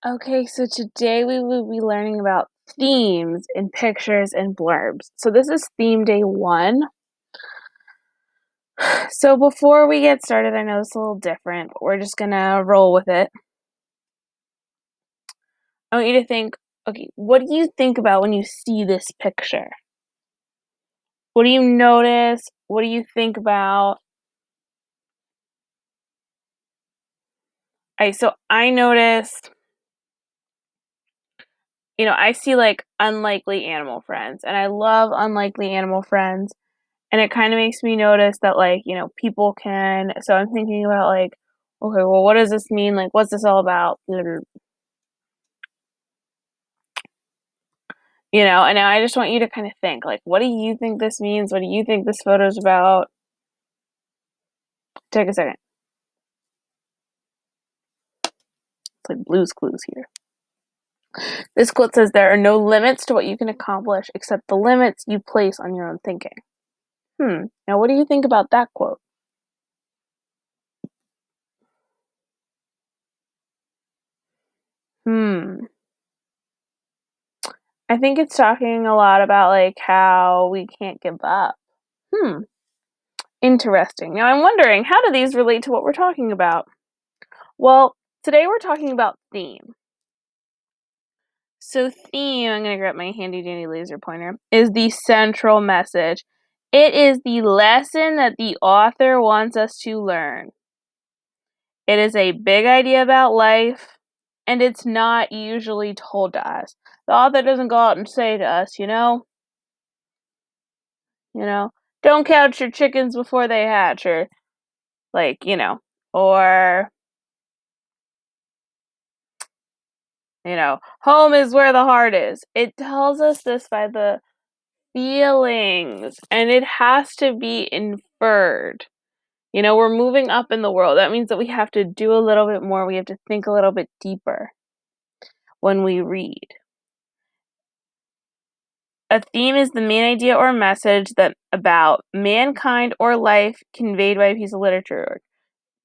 Okay, so today we will be learning about themes in pictures and blurbs. So this is theme day 1. So before we get started, I know it's a little different, but we're just gonna roll with it. I want you to think, okay, what do you think about when you see this picture? What do you notice? What do you think about? So I noticed, I see like unlikely animal friends, and I love unlikely animal friends. And it kind of makes me notice that, like, people can. So I'm thinking about, like, okay, well, what does this mean? Like, what's this all about? And now I just want you to kind of think, like, what do you think this means? What do you think this photo's about? Take a second. It's like Blue's Clues here. This quote says, "There are no limits to what you can accomplish except the limits you place on your own thinking." Now, what do you think about that quote? Hmm. I think it's talking a lot about, like, how we can't give up. Hmm. Interesting. Now I'm wondering, how do these relate to what we're talking about? Well, today we're talking about theme. So theme, I'm going to grab my handy dandy laser pointer, is the central message. It is the lesson that the author wants us to learn. It is a big idea about life, and it's not usually told to us. The author doesn't go out and say to us, you know, don't count your chickens before they hatch, or like, or home is where the heart is. It tells us this by the feelings, and it has to be inferred. We're moving up in the world. That means that we have to do a little bit more. We have to think a little bit deeper when we read. A theme is the main idea or message that about mankind or life conveyed by a piece of literature.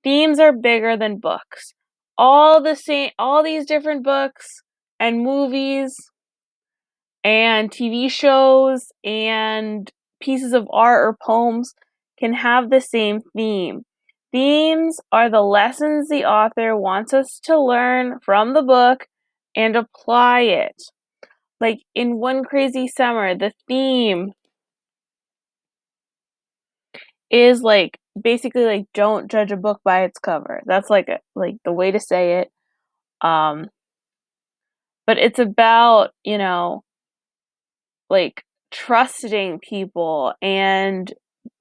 Themes are bigger than books. All these different books and movies and TV shows and pieces of art or poems can have the same theme. Themes are the lessons the author wants us to learn from the book and apply it. Like in One Crazy Summer, the theme is like basically like don't judge a book by its cover. That's like the way to say it. Um but it's about, like trusting people and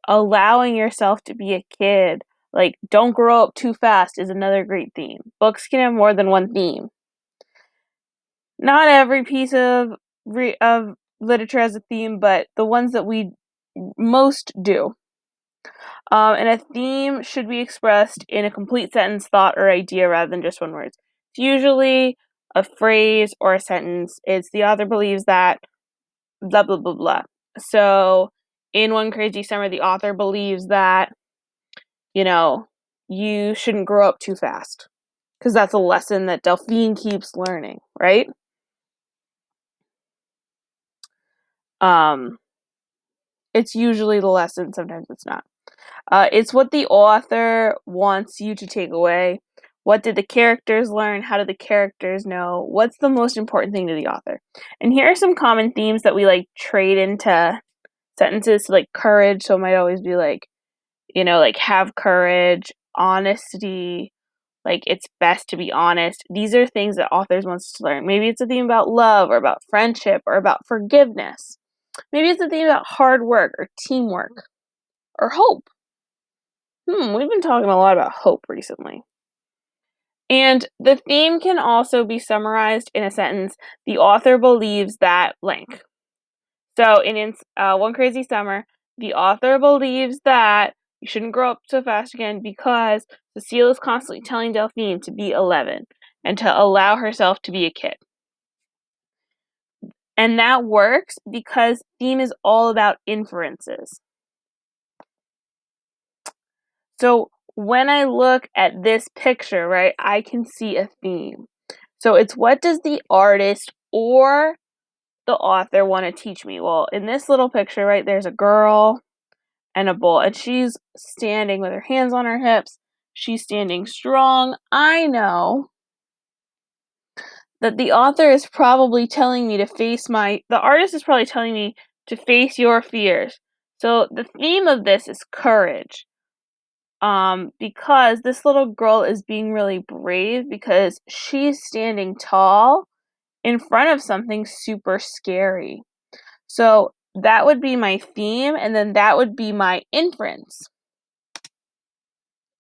allowing yourself to be a kid. Like, don't grow up too fast is another great theme. Books can have more than one theme. Not every piece of literature has a theme, but the ones that we most do. And a theme should be expressed in a complete sentence, thought, or idea rather than just one word. It's usually a phrase or a sentence. It's the author believes that blah, blah, blah, blah. So, in One Crazy Summer, the author believes that, you shouldn't grow up too fast. Because that's a lesson that Delphine keeps learning, right? Um, it's usually the lesson, sometimes it's not. It's what the author wants you to take away. What did the characters learn? How did the characters know? What's the most important thing to the author? And here are some common themes that we like trade into sentences. So, like courage, so it might always be like, like have courage, honesty, like it's best to be honest. These are things that authors want us to learn. Maybe it's a theme about love or about friendship or about forgiveness. Maybe it's a theme about hard work or teamwork or hope. We've been talking a lot about hope recently. And the theme can also be summarized in a sentence. The author believes that blank. So in One Crazy Summer, the author believes that you shouldn't grow up so fast again because Cecile is constantly telling Delphine to be 11 and to allow herself to be a kid. And that works because theme is all about inferences. So when I look at this picture, right, I can see a theme. So it's what does the artist or the author want to teach me? Well, in this little picture, right, there's a girl and a bull, and she's standing with her hands on her hips. She's standing strong. I know that the author is probably telling me to the artist is probably telling me to face your fears. So the theme of this is courage. Because this little girl is being really brave because she's standing tall in front of something super scary. So that would be my theme, and then that would be my inference.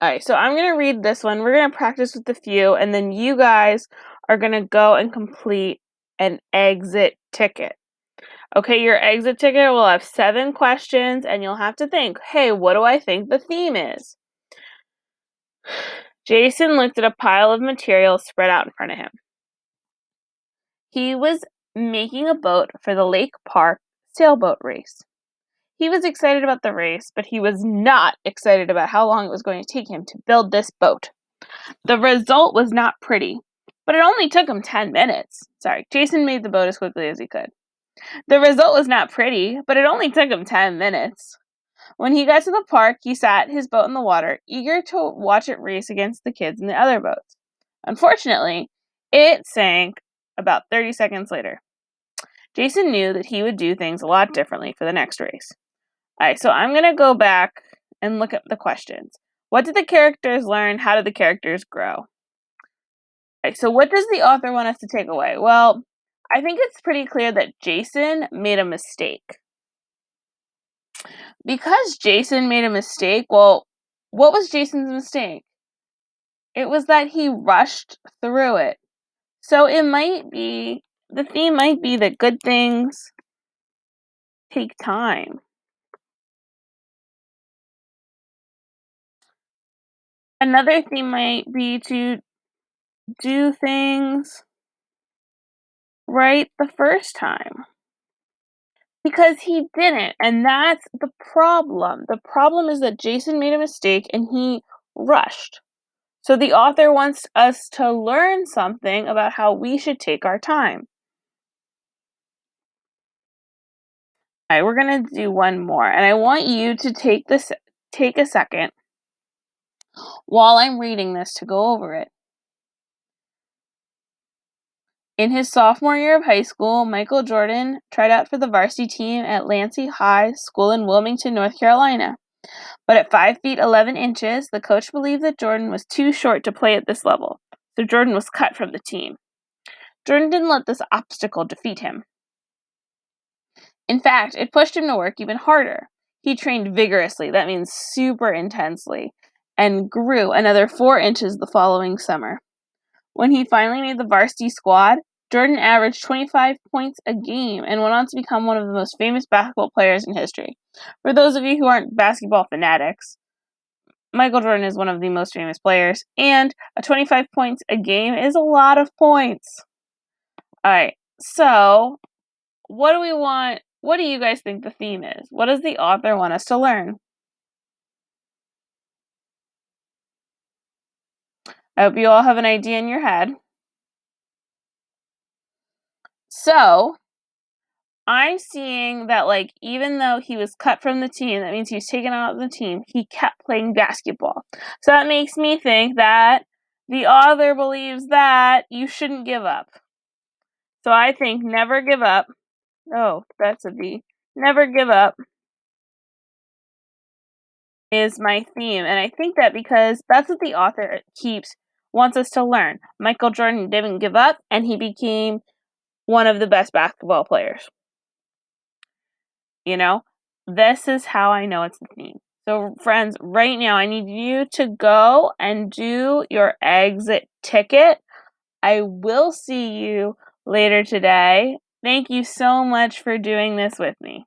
Alright, so I'm going to read this one. We're going to practice with a few, and then you guys are going to go and complete an exit ticket. Okay, your exit ticket will have 7 questions, and you'll have to think, hey, what do I think the theme is? Jason looked at a pile of materials spread out in front of him. He was making a boat for the Lake Park sailboat race. He was excited about the race, but he was not excited about how long it was going to take him to build this boat. The result was not pretty, but it only took him 10 minutes. Sorry, Jason made the boat as quickly as he could. The result was not pretty, but it only took him 10 minutes. When he got to the park, he sat his boat in the water, eager to watch it race against the kids in the other boats. Unfortunately, it sank about 30 seconds later. Jason knew that he would do things a lot differently for the next race. Alright, so I'm going to go back and look at the questions. What did the characters learn? How did the characters grow? Alright, so what does the author want us to take away? Well, I think it's pretty clear that Jason made a mistake. Because Jason made a mistake, well, what was Jason's mistake? It was that he rushed through it. So the theme might be that good things take time. Another theme might be to do things right the first time. Because he didn't, and that's the problem. The problem is that Jason made a mistake and he rushed. So the author wants us to learn something about how we should take our time. All right, we're going to do one more, and I want you to take a second while I'm reading this to go over it. In his sophomore year of high school, Michael Jordan tried out for the varsity team at Lansing High School in Wilmington, North Carolina. But at 5 feet 11 inches, the coach believed that Jordan was too short to play at this level, so Jordan was cut from the team. Jordan didn't let this obstacle defeat him. In fact, it pushed him to work even harder. He trained vigorously, that means super intensely, and grew another 4 inches the following summer. When he finally made the varsity squad, Jordan averaged 25 points a game and went on to become one of the most famous basketball players in history. For those of you who aren't basketball fanatics, Michael Jordan is one of the most famous players, and 25 points a game is a lot of points. Alright, so what do we want? What do you guys think the theme is? What does the author want us to learn? I hope you all have an idea in your head. So, I'm seeing that, like, even though he was cut from the team, that means he was taken out of the team, he kept playing basketball. So that makes me think that the author believes that you shouldn't give up. So I think never give up. Oh, that's a V. Never give up is my theme. And I think that because that's what the author wants us to learn. Michael Jordan didn't give up, and he became one of the best basketball players. You know, this is how I know it's the theme. So, friends, right now I need you to go and do your exit ticket. I will see you later today. Thank you so much for doing this with me.